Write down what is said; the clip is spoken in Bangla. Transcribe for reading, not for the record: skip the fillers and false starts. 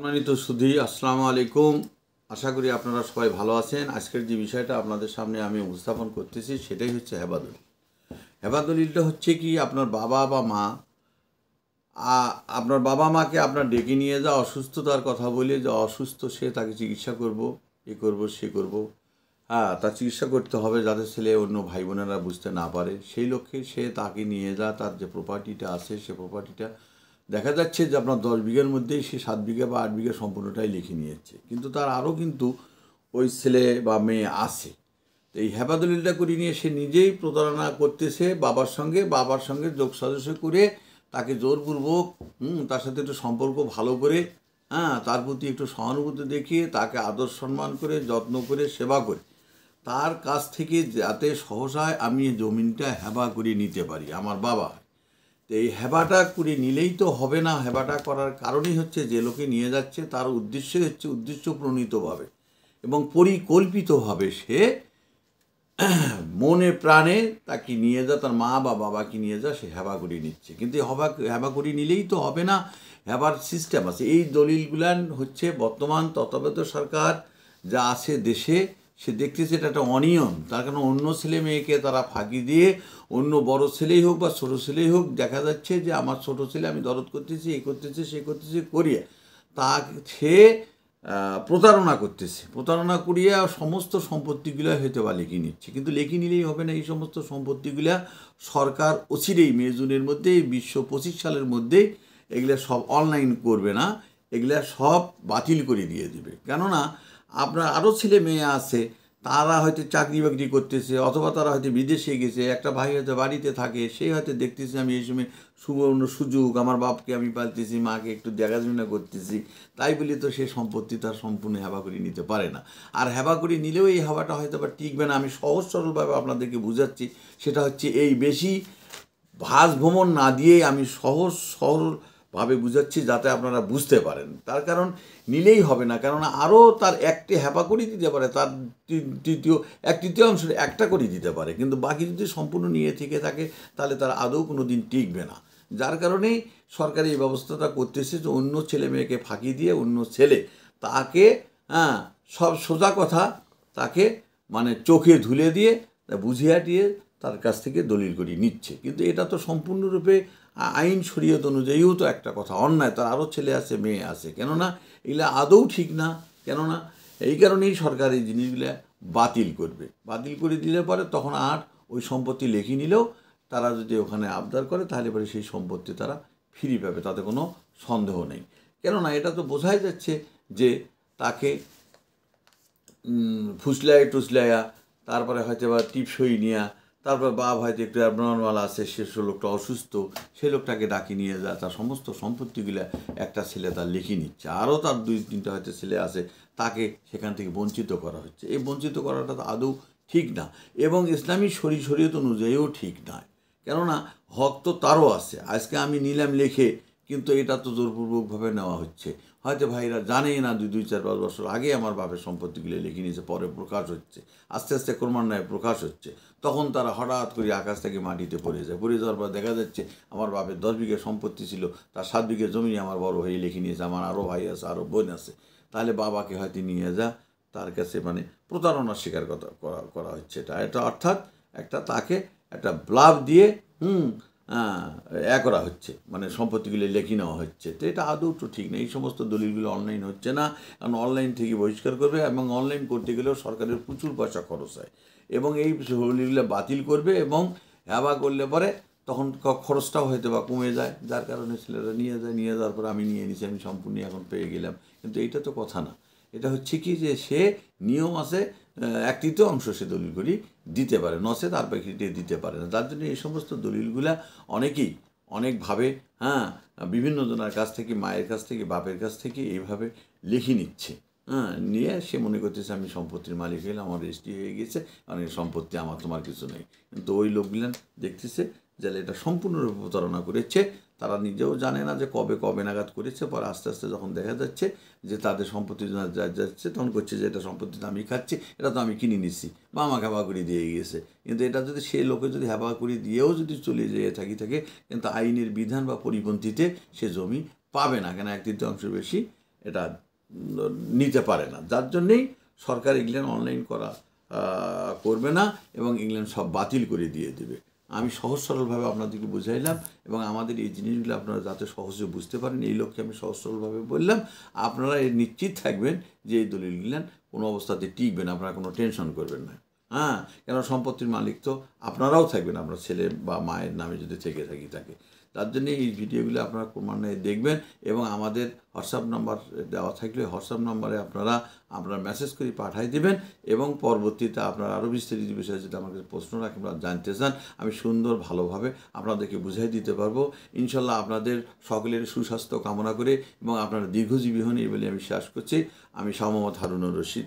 সম্মানিত সুধী, আসসালামু আলাইকুম। আশা করি আপনারা সবাই ভালো আছেন। আজকের যে বিষয়টা আপনাদের সামনে আমি উপস্থাপন করতেছি সেটাই হচ্ছে হেবা দলিল। হেবা দলিলটা হচ্ছে কি, আপনার বাবা বা মা আপনার বাবা মাকে আপনার ডেকে নিয়ে যা অসুস্থতার কথা বলে, যে অসুস্থ সে, তাকে চিকিৎসা করব, এ করব সে করব, হ্যাঁ তার চিকিৎসা করতে হবে যাতে ছেলে অন্য ভাই বোনেরা বুঝতে না পারে, সেই লক্ষ্যে সে তাকে নিয়ে যা, তার যে প্রপার্টিটা আছে সে প্রপার্টিটা দেখা যাচ্ছে যে আপনার 10 বিঘার মধ্যেই সে 7 বিঘা বা 8 বিঘা সম্পূর্ণটাই লিখে নিয়েছে, কিন্তু তার আরও কিন্তু ওই ছেলে বা মেয়ে আছে। তো এই হেবা দলিলটা করে নিয়ে সে নিজেই প্রতারণা করতেছে বাবার সঙ্গে যোগ সাজস্য করে তাকে জোরপূর্বক তার সাথে একটু সম্পর্ক ভালো করে, তার প্রতি একটু সহানুভূতি দেখিয়ে তাকে আদর সম্মান করে যত্ন করে সেবা করে তার কাছ থেকে যাতে সহসায় আমি জমিনটা হেবা করে নিতে পারি আমার বাবা। তো এই হেবাটা করে নিলেই তো হবে না। হেবাটা করার কারণই হচ্ছে যে লোকে নিয়ে যাচ্ছে তার উদ্দেশ্যই হচ্ছে উদ্দেশ্য প্রণীতভাবে এবং পরিকল্পিতভাবে সে মনে প্রাণে তাকে নিয়ে যা, তার মা বা বাবাকে নিয়ে যা, সে হেবা করে নিচ্ছে। কিন্তু হেবা করে নিলেই তো হবে না, হেবার সিস্টেম আছে। এই দলিলগুলান হচ্ছে বর্তমান তত্ত্বাবধায়ক সরকার যা আছে দেশে, সে দেখতেছে এটা একটা অনিয়ম। তার কারণ অন্য ছেলে মেয়েকে তারা ফাঁকি দিয়ে, অন্য বড় ছেলেই হোক বা ছোটো ছেলেই হোক, দেখা যাচ্ছে যে আমার ছোটো ছেলে আমি দরদ করতেছি, এই করতেছি সে করতেছি করিয়ে তা সে প্রতারণা করতেছে। প্রতারণা করিয়া সমস্ত সম্পত্তিগুলো হয়তো বা লিখে নিচ্ছে, কিন্তু লিখে নিলেই হবে না। এই সমস্ত সম্পত্তিগুলা সরকার অচিরেই মে জুনের মধ্যে 2025 সালের মধ্যেই এগুলা সব অনলাইন করবে না, এগুলা সব বাতিল করে দিয়ে দিবে। কেননা আপনার আরও ছেলে মেয়ে আছে, তারা হয়তো চাকরি বাকরি করতেছে অথবা তারা হয়তো বিদেশে গেছে, একটা ভাই হয়তো বাড়িতে থাকে, সেই হয়তো দেখতেছে আমি এই সময় সুবর্ণ সুযোগ, আমার বাপকে আমি পালতেছি, মাকে একটু দেখাশোনা করতেছি, তাই বলি তো সে সম্পত্তি তার সম্পূর্ণ হেবা করে নিতে পারে না। আর হেবা করে নিলেও এই হেবাটা হয়তো বা টিকবে না। আমি সহজ সরলভাবে আপনাদেরকে বুঝাচ্ছি, সেটা হচ্ছে এই বেশি ভাস ভ্রমণ না দিয়েই আমি সহজ সরলভাবে বুঝাচ্ছি যাতে আপনারা বুঝতে পারেন। তার কারণ নিলেই হবে না, কেননা আরও তার একটি হেপা করে দিতে পারে, তার এক তৃতীয়াংশের একটা করে দিতে পারে, কিন্তু বাকি যদি সম্পূর্ণ নিয়ে থেকে থাকে তাহলে তার আদৌ কোনো দিন টিকবে না। যার কারণেই সরকার এই ব্যবস্থাটা করতেছে যে অন্য ছেলে মেয়েকে ফাঁকি দিয়ে অন্য ছেলে তাকে সব সোজা কথা তাকে মানে চোখে ধুলে দিয়ে বুঝিয়ে হাঁটিয়ে তার কাছ থেকে দলিল করিয়ে নিচ্ছে। কিন্তু এটা তো সম্পূর্ণরূপে আইন শরীয়ত অনুযায়ীও তো একটা কথা অন্যায়। তার আরও ছেলে আছে মেয়ে আছে, কেননা এগুলো আদৌ ঠিক না। কেননা এই কারণেই সরকার এই জিনিসগুলো বাতিল করবে। বাতিল করে দিলে পরে তখন আর ওই সম্পত্তি লিখে নিলেও তারা যদি ওখানে আবদার করে তাহলে পরে সেই সম্পত্তি তারা ফিরে পাবে, তাতে কোনো সন্দেহ নেই। কেননা এটা তো বোঝাই যাচ্ছে যে তাকে ফুসলাইয়া টুসলাইয়া তারপরে হয়তো বা টিপসই নেওয়া, তারপর বাপ হয়তো একটু অ্যাবনর্মাল আছে, সে লোকটা অসুস্থ, সেই লোকটাকে ডাকি নিয়ে যায়, তার সমস্ত সম্পত্তিগুলো একটা ছেলে তার লিখে নিচ্ছে, আরও তার 2-3টা হয়তো ছেলে আছে, তাকে সেখান থেকে বঞ্চিত করা হচ্ছে। এই বঞ্চিত করাটা তো আদৌ ঠিক না এবং ইসলামী শরীয়ত অনুযায়ীও ঠিক নয়। কেননা হক তো তারও আছে। আজকে আমি নিলাম লেখে, কিন্তু এটা তো জোরপূর্বকভাবে নেওয়া হচ্ছে। হয়তো ভাইরা জানেই না 2-4-5 বছর আগে আমার বাপের সম্পত্তিগুলো লিখে নিয়েছে, পরে প্রকাশ হচ্ছে, আস্তে আস্তে ক্রমান্বয়ে প্রকাশ হচ্ছে। তখন তারা হঠাৎ করে আকাশ থেকে মাটিতে পড়ে যায়। পড়ে যাওয়ার পর দেখা যাচ্ছে আমার বাপের 10 বিঘা সম্পত্তি ছিল, তার 7 বিঘা জমি আমার বড় হয়ে লিখে নিয়েছে, আমার আরও ভাই আছে, আরও বোন আছে। তাহলে বাবাকে হয়তো নিয়ে যা, তার কাছে মানে প্রতারণার শিকার করা হচ্ছে। এটা অর্থাৎ একটা তাকে একটা ব্লাফ দিয়ে করা হচ্ছে, মানে সম্পত্তিগুলো লেখি নেওয়া হচ্ছে। তো এটা আদৌ তো ঠিক না। এই সমস্ত দলিলগুলো অনলাইন হচ্ছে না, কারণ অনলাইন থেকে বহিষ্কার করবে এবং অনলাইন করতে গেলেও সরকারের প্রচুর পয়সা খরচ হয় এবং এই দলিলগুলো বাতিল করবে এবং হেবা করলে পরে তখন খরচটাও হয়তো বা কমে যায়, যার কারণে ছেলেরা নিয়ে যাওয়ার পর আমি নিয়ে নিছি, আমি সম্পূর্ণ এখন পেয়ে গেলাম। কিন্তু এইটা তো কথা না। এটা হচ্ছে কি যে সে নিয়ম আছে, 1/3 সে দলিলগুলি দিতে পারে, নচে তার বাকিতে দিতে পারে না। তার জন্য এই সমস্ত দলিলগুলা অনেকেই অনেকভাবে বিভিন্ন জনের কাছ থেকে, মায়ের কাছ থেকে, বাপের কাছ থেকে এইভাবে লিখে নিচ্ছে। নিয়ে সে মনে করতেছে আমি সম্পত্তির মালিক হইলে আমার রেজিস্ট্রি হয়ে গেছে, কারণ এই সম্পত্তি আমার তোমার কিছু নেই। কিন্তু ওই লোকগুলান দেখতেছে যে এটা সম্পূর্ণরূপে প্রতারণা করেছে। তারা নিজেও জানে না যে কবে নাগাদ করেছে। পরে আস্তে আস্তে যখন দেখা যাচ্ছে যে তাদের সম্পত্তি যাচ্ছে, তখন করছে যে এটা সম্পত্তি তো আমি খাচ্ছি, এটা তো আমি কিনে নিচ্ছি বা আমাকে হেবা করে দিয়ে গিয়েছে। কিন্তু এটা যদি সে লোকে যদি হেবা করে দিয়েও যদি চলে যেয়ে থাকে, কিন্তু আইনের বিধান বা পরিপন্থীতে সে জমি পাবে না। কেন 1/3 বেশি এটা নিতে পারে না, যার জন্যেই সরকার ইংল্যান্ড অনলাইন করা করবে না এবং ইংল্যান্ড সব বাতিল করে দিয়ে দেবে। আমি সহজ সরলভাবে আপনাদেরকে বুঝাইলাম এবং আমাদের এই জিনিসগুলো আপনারা যাতে সহজে বুঝতে পারেন এই লক্ষ্যে আমি সহজ সরলভাবে বললাম। আপনারা নিশ্চিত থাকবেন যে এই দলিলগুলো কোনো অবস্থাতে টিকবেন, আপনারা কোনো টেনশন করবেন না। হ্যাঁ, কেন সম্পত্তির মালিক তো আপনারাও থাকবেন, আপনার ছেলে বা মায়ের নামে যদি থেকে থাকে। তার জন্য এই ভিডিওগুলো আপনারা ক্রমান্বয়ে দেখবেন এবং আমাদের হোয়াটসঅ্যাপ নাম্বার দেওয়া থাকলে হোয়াটসঅ্যাপ নাম্বারে আপনারা মেসেজ করে পাঠিয়ে দেবেন এবং পরবর্তীতে আপনারা আরও বিস্তারিত বিষয়ে যদি আমার কাছে প্রশ্ন রাখেন বা জানতে চান আমি সুন্দর ভালোভাবে আপনাদেরকে বুঝাই দিতে পারবো। ইনশাল্লাহ আপনাদের সকলের সুস্বাস্থ্য কামনা করে এবং আপনারা দীর্ঘজীবী হন এই বলে আমি শেষ করছি। আমি শাহ মোহাম্মদ হারুনুর রশিদ।